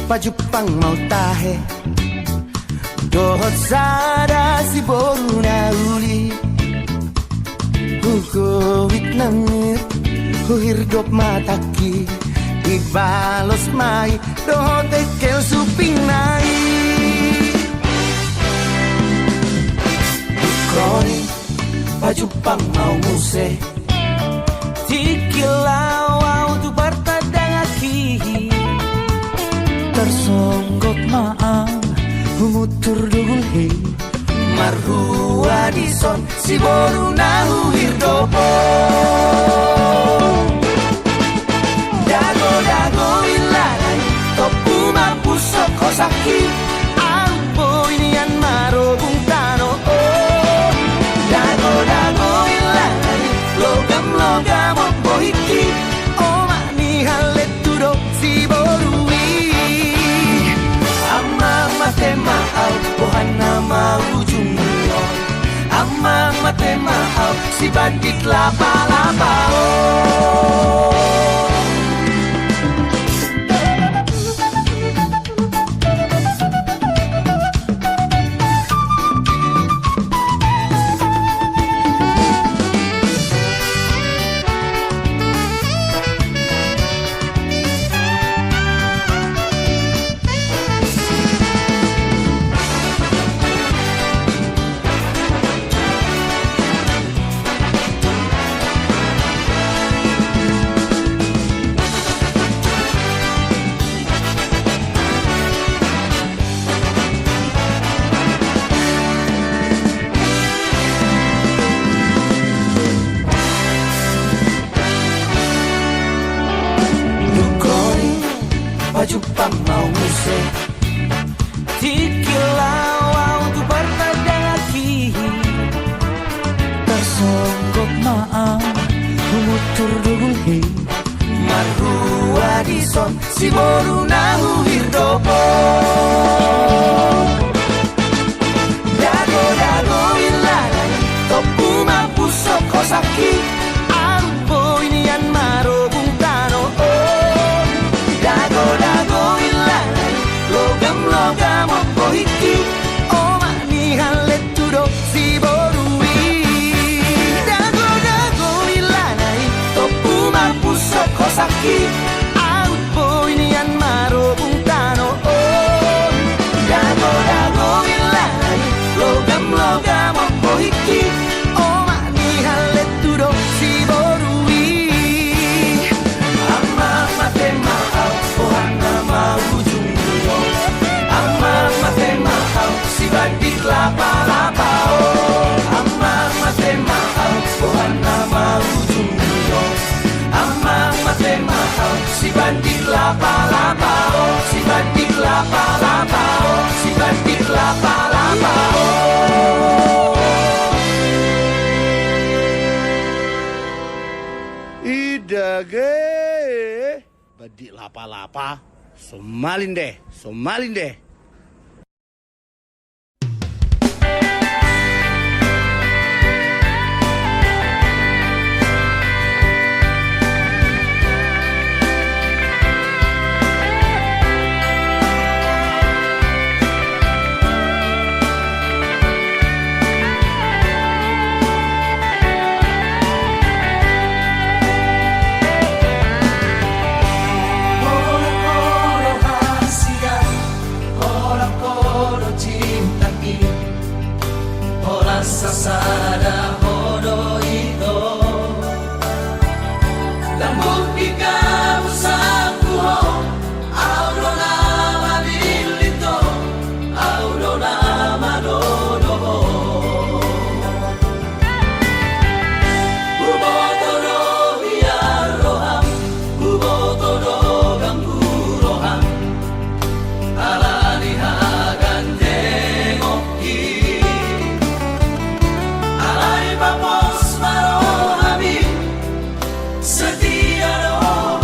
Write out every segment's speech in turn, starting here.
Pajupang mau tahe dohot sada si boru na uli Hukowit nangit Huhirdop mataki Ibalos mai dohot ekel suping nai Kroni pajupang mau muse Tikilaw tu bartadang aki Tersonggok maang Humutur dugulhi Marhua dison Si boru nahu hirdopo Dago ilanay Topu mapusok kosaki Ampo inian marobung tano Dago ilanay Logam opohiki Oma ni halet tudok si borui Amang mate mahal Bohana mau jumlon Amang mate mahal Si bandit lapa-lapa Pajupang mau muse Tikilaw tu bartadang aki Tersonggok maang Humutur dugulhi Marhua dison Si boru nahu hirdopo Dago ilanay Topu mapusok kosaki Ampo inian marobung tano Dago ilanay Logam opohiki Oma ni halet tudok si borui Dago ilanay Topu mapusok kosaki Ampo inian marobung tano Dago ilanay Logam opohiki Oma ni halet tudok si borui Amang mate mahal Bohana mau jumlon Amang mate mahal Si bandit lapa-lapa Amang mate mahal Bohana mau jumlon Amang mate mahal Si bandit lapa-lapa Si bandit lapa-lapa Si bandit lapa-lapa Idage Badik lapa-lapa Somalin deh Sasada hodo ito Lambok ikaw sa kuho Audo na mabilito Audo na manodo Buboto no hiyaroham Buboto no gangguroham Alanihagan tengoki Vamos marohami setia no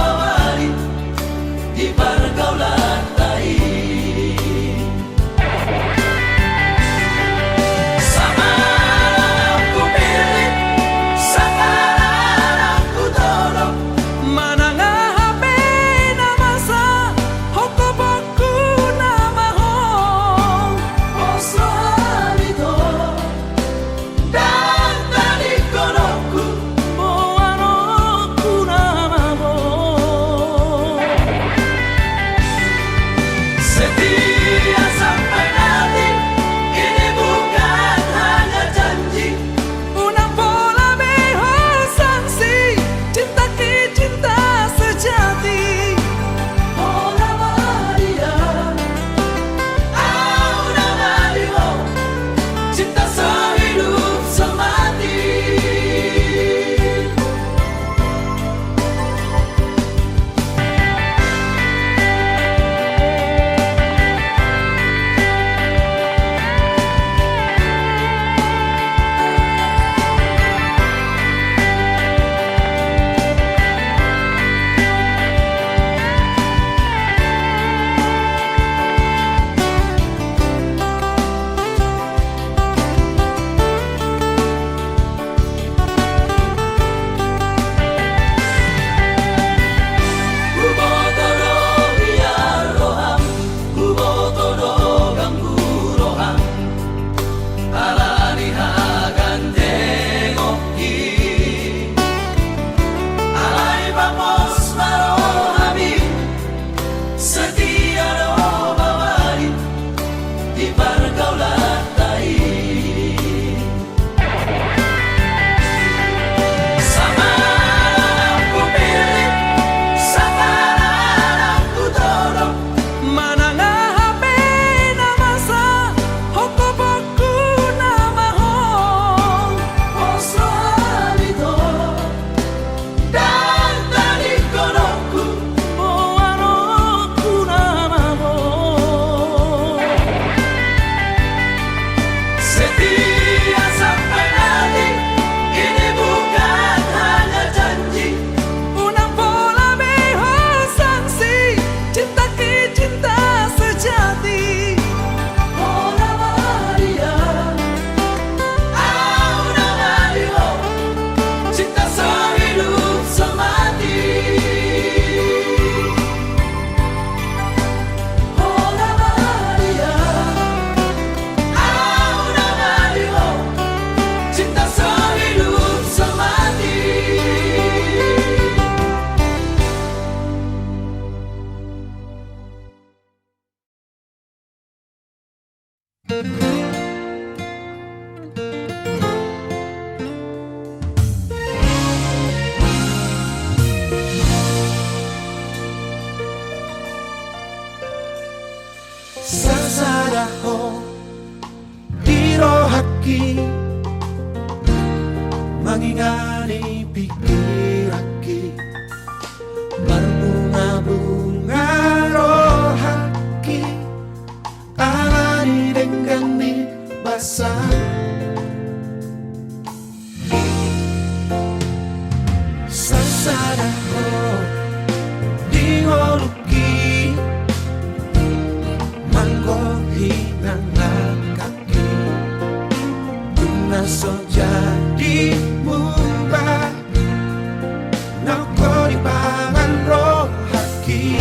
Sasaraho dirohaki mangingani pikiraki berbunga-bunga rohaki alani denggani basah Sasaraho dingoluki manggohinang kaki Tunaso jadi mubah Nako di pangan rohaki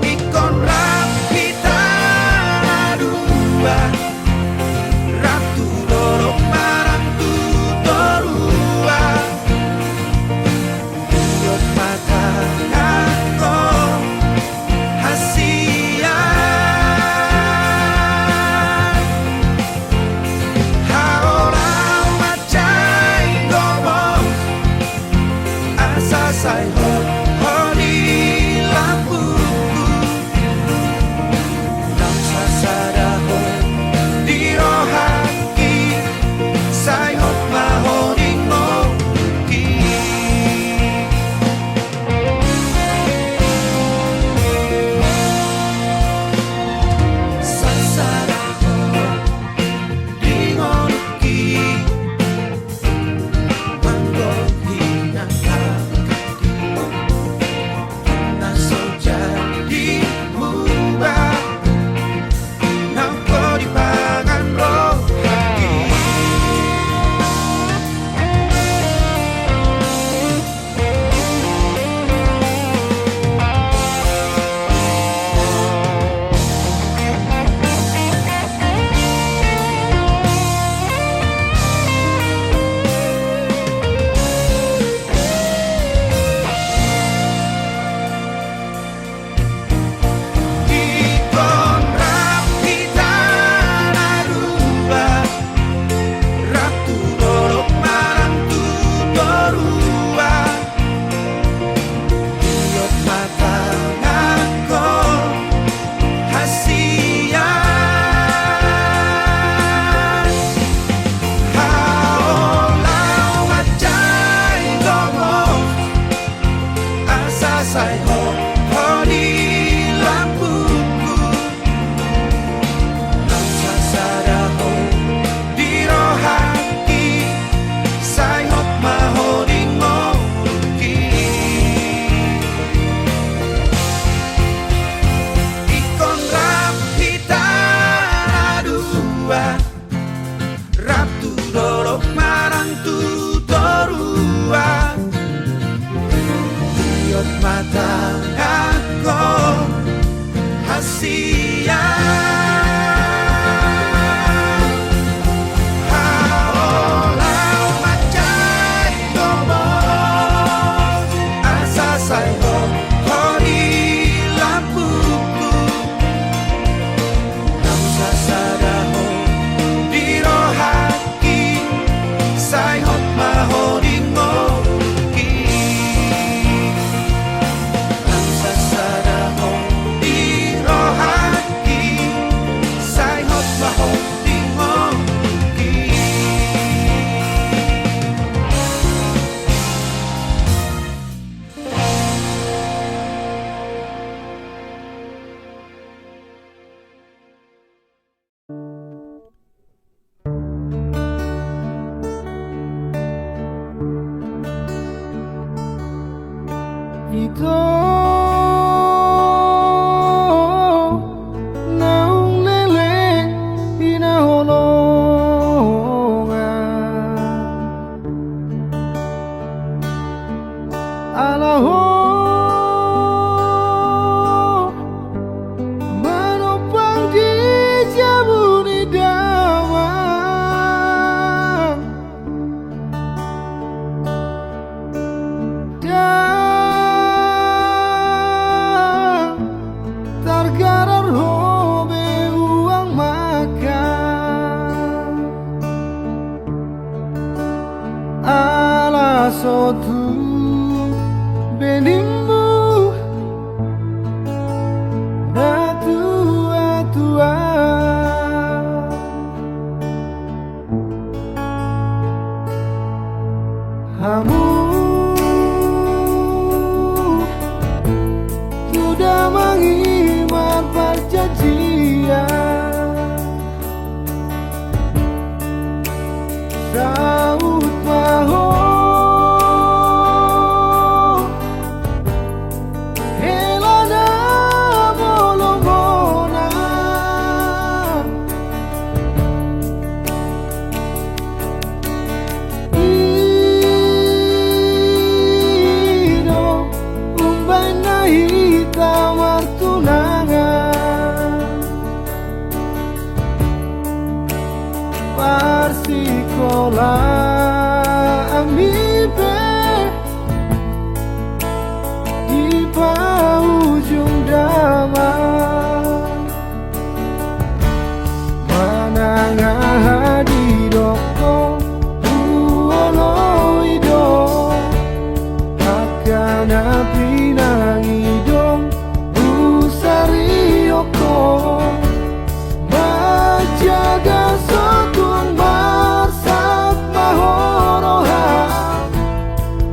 Ikon rapita dua Ratu dorong marang tutorua Yot mata ngako hasian Haolau macai ngomong Asa say ho di lampuku Nang sasadaho di rohaki Say ho mahoning moki Sasadaho di ngoluki manggohinang kaki Naso jadi mubah Nako di pangan rohaki Ikon rapita narua Ratu dorok marang tutorua Iyot mata ngako hasian Haolau macai ngomong Asa say ho di lampuku Nang sasadaho di rohaki Say ho mahoning moki Ikon rapita dua Ratu dorok marang tutorua Iyot mata ngako hasian Haolau macai ngomong Asa say ho di lampuku Nang sasadaho di rohaki Say ho mahoning moki Nang sasadaho di rohaki Say ho mahoning moki Ito naung lele pinaholongan Alaho manopang di jabuni dawan Targarar hobe uang makan Ala sotu benimmu Kamu sudah mengimat perjanjian, saut maho helana molomona, ino umbai na hitam tunangan Parsikola amibe di ujung damai, manangah di doko uolo ido akan pinang idong usari oko majaga sotung marsat mahoroha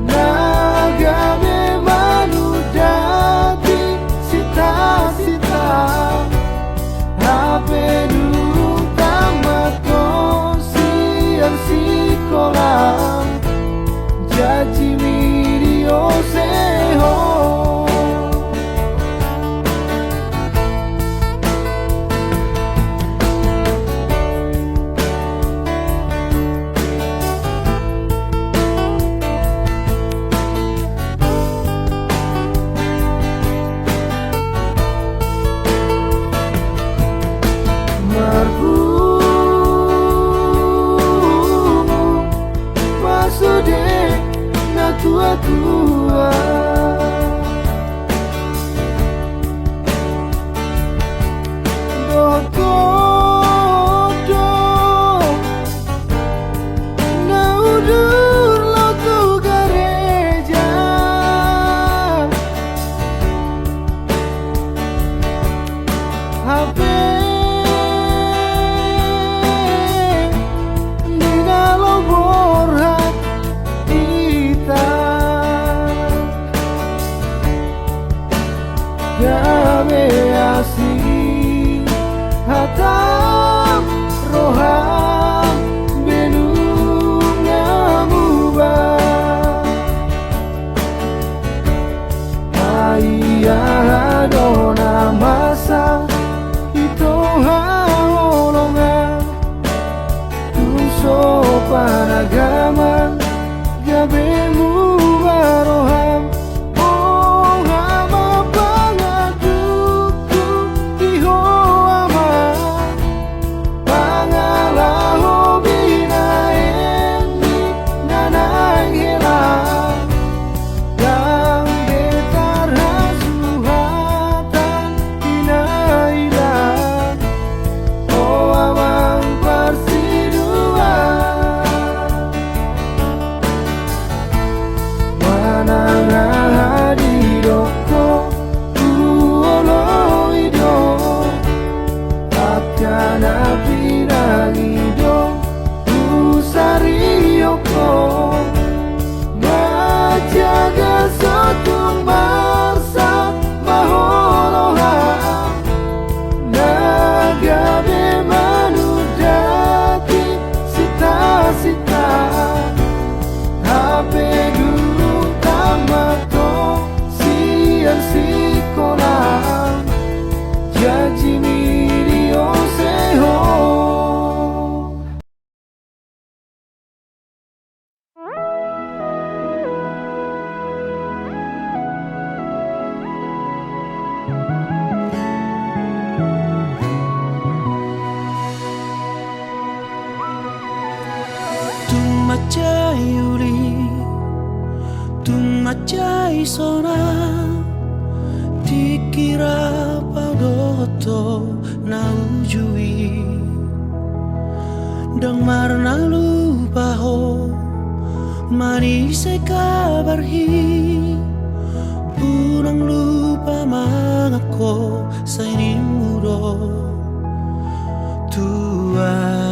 nagame manudati sita-sita hape dulu tamato siang sikolah jaji mirio seho. Marbu masude na tua-tua dokodo na udur lotu gereja HP Game asih hatam roham benunga mubah ayah dona masa itu haolongan tunso panagaman gabe mubaroham Tumacay uli, tumacay sona, dikira pagoto na ujui, dang marna lupa ho, manis kabarhi, punang lupa mangako sa inimuro, tua.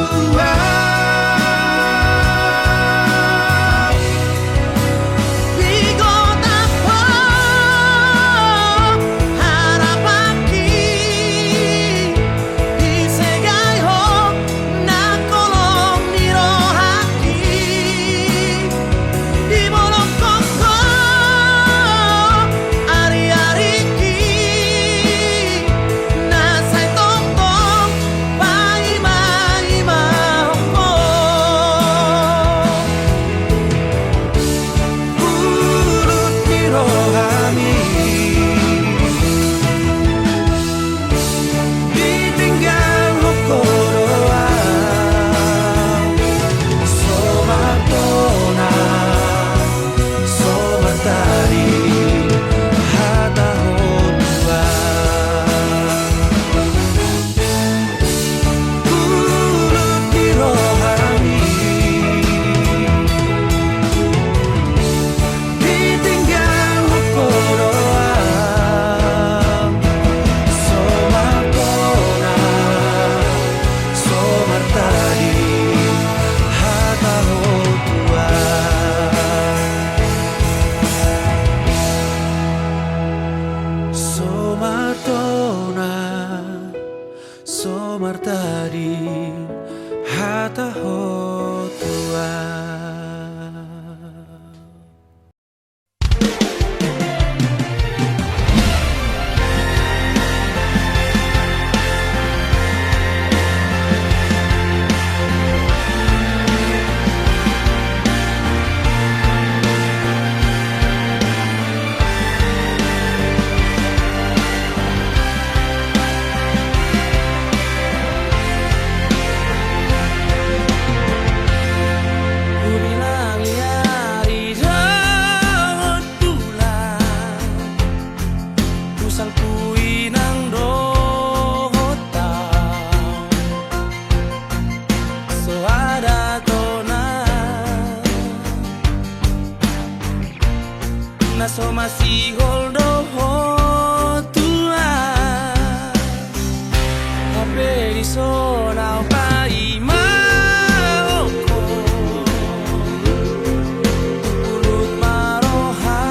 Tuhan di kota harap aquí di segay ho nakolong ni rohaki di bolong koko ari-ari ki nasay tongtong paima-ima ko Ulut ni rohani ditinggal hokoroa somatona somatari hata hotua Ulut ni rohani ditinggal hokoroa somatona somatari hata hotua Somartona somartari hata hotua Unilang liari daun bulan Pusang kui nang dohota So ada tona Naso masih holdo hotua Hape di sona paima oko Ulut marohamito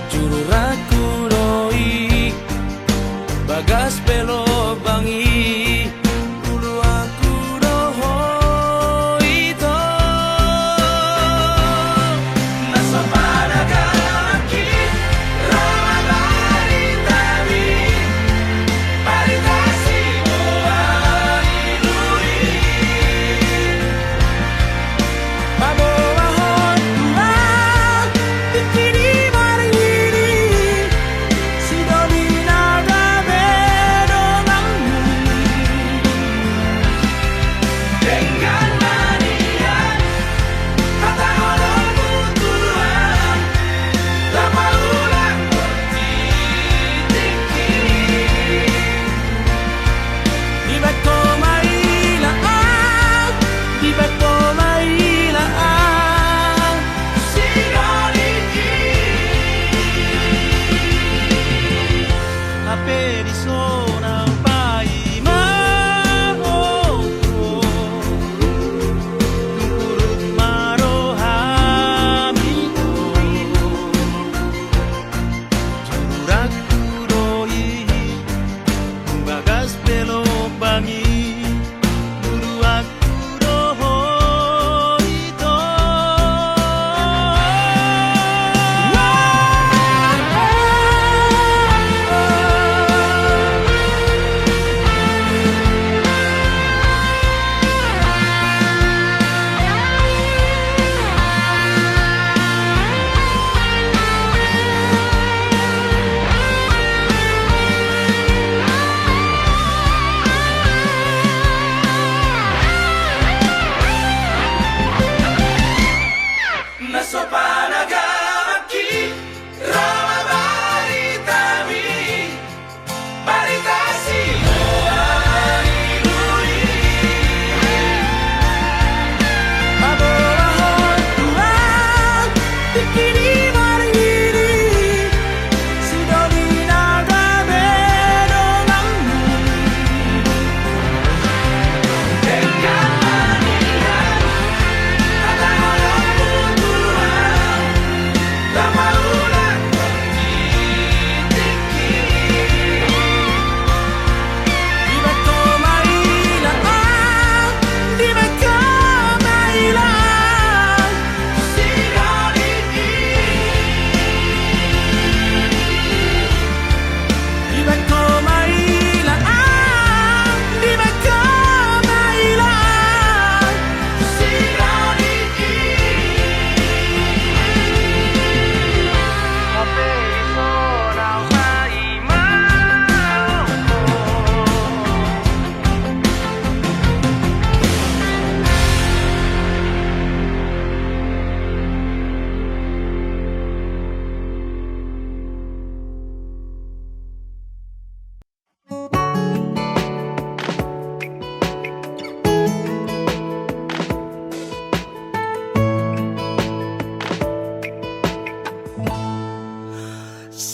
Juru raku doi Bagas pelo bangi Ulu aku doho ito Nasa pada kaki Ramabari tabi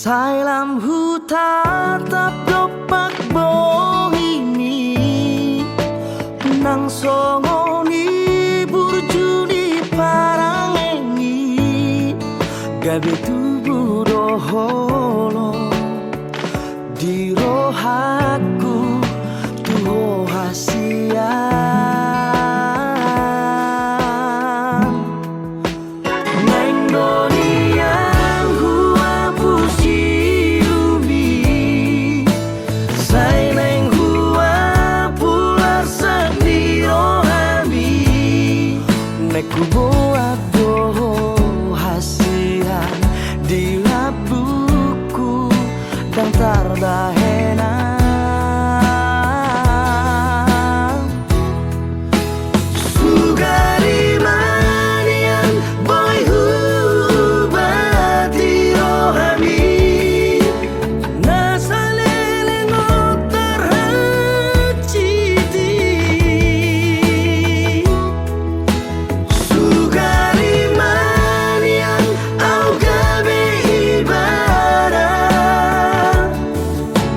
Sai lam hu tatap dopak bohimi nang songoni burjuni parangengi gabe tubuh doholo di rohaku tuho hasian neng donian hua pusiumi sai neng hua pular sendiro hami neku buat doho hasian di labuku dan tardahena sugari manian boy hubati rohami nasalele ngotar haciti sugari manian au gabe ibadah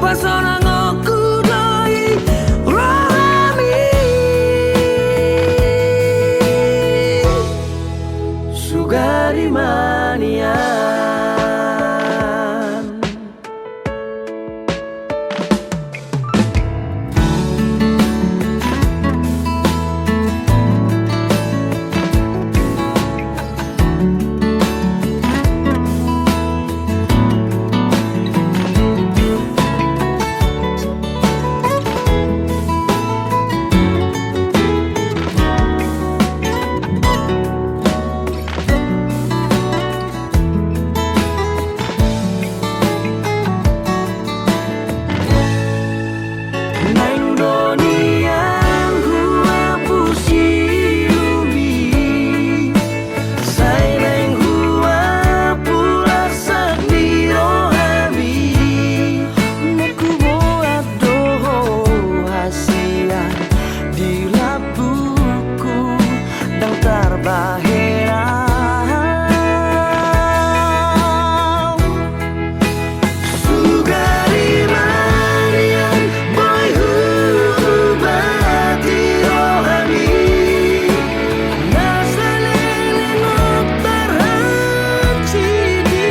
pasona ngoku doi rohami sugari manian neng donian hua pusiumi sai neng hua pular sendiro hami neku buat doho hasian di labuku dan tarbahera sugari manian boy hubati rohami nasalele ngotar hacidi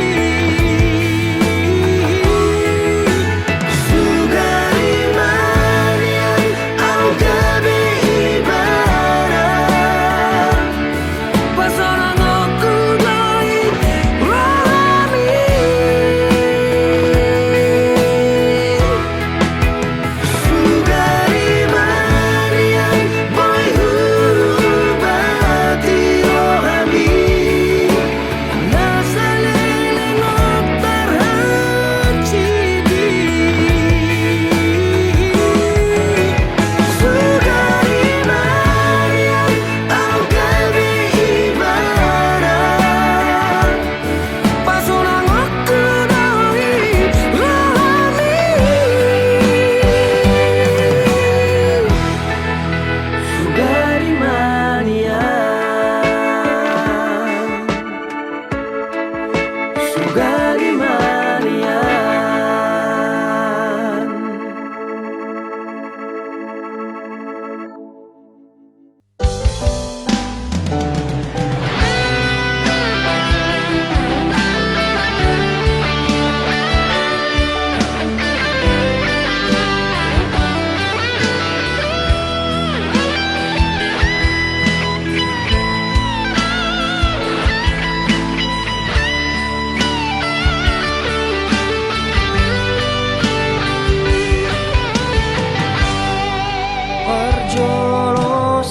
sugari manian au gabe ibadah pasona ngoku doi rohami sugari manian boy hubati rohami nasalele ngotar hacidi sugari manian au gabe ibadah pasona ngoku doi rohami sugari manian sugari manian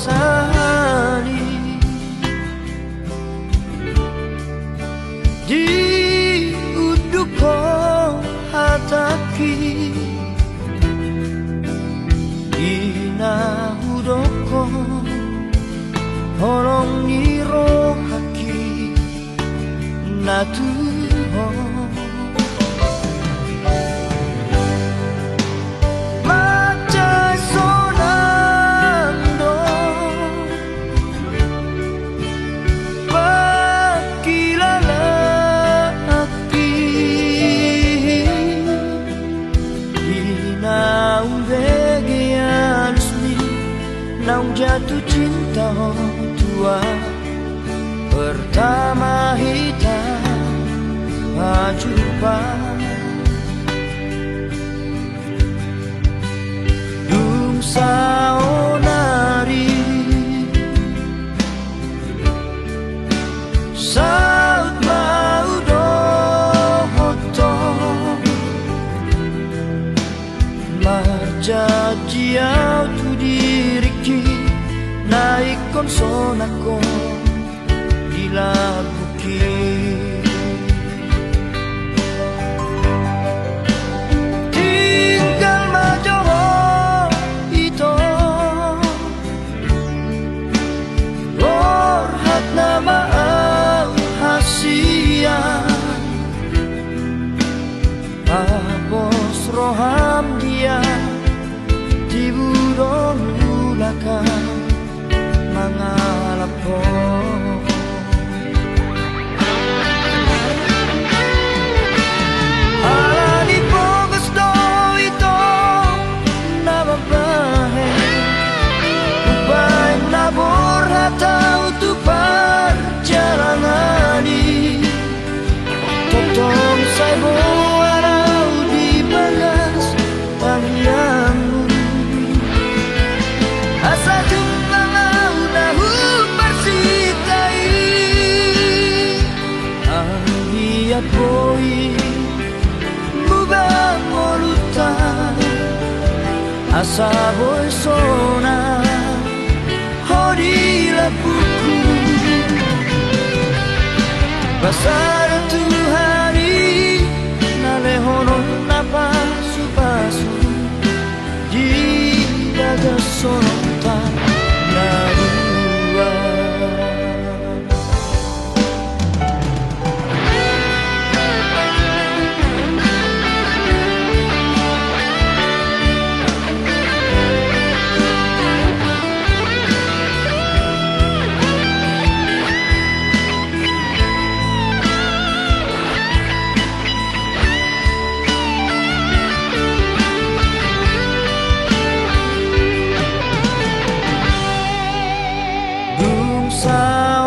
perjolosani di uduko hataki ina udoko holong niro haki natuho macai sonando bakilala hati saonari saut maudo hoto marjajiau tu diriki naik konsonako dilabuki tinggal majoho ito orhat nama au hasian apos roham dia tibudong ulakan mangalap ko alani po gusto ito na babae upay nabor hataw tupar jalangani totong sa'yo araw di balas pangyamu asa jumlah udahu bersitai ang hiat boy mubang molutan asa boy sona hodila buku pasar tuhari nalehonon napasu-pasu di daga sonota narua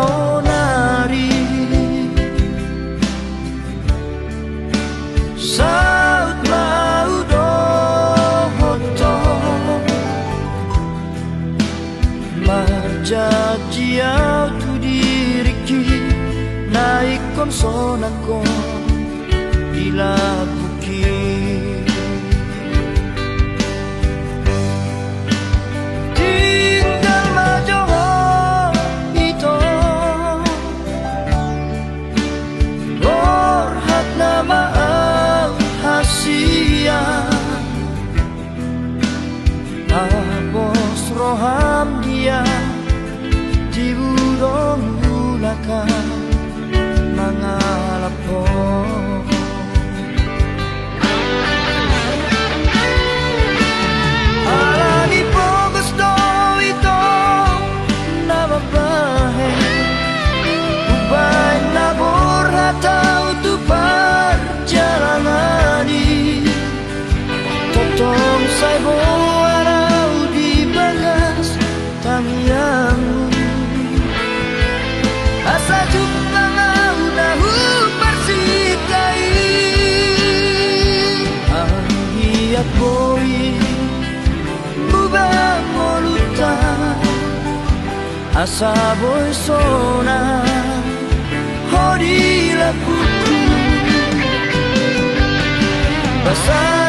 saonari saut maudo hoto marjajiau tu diriki naik konsonako dilabuki tinggal majoho ito orhat nama au hasian apos roham dia tibudong ulakan mangalap ko alani po gusto ito na babae upay nabor hataw tupar jalangani totong sa'yo araw di balas tangyamu asa jumlah udahu bersitai ang hiat boy mubang molutan asa boy sona hodila buku basar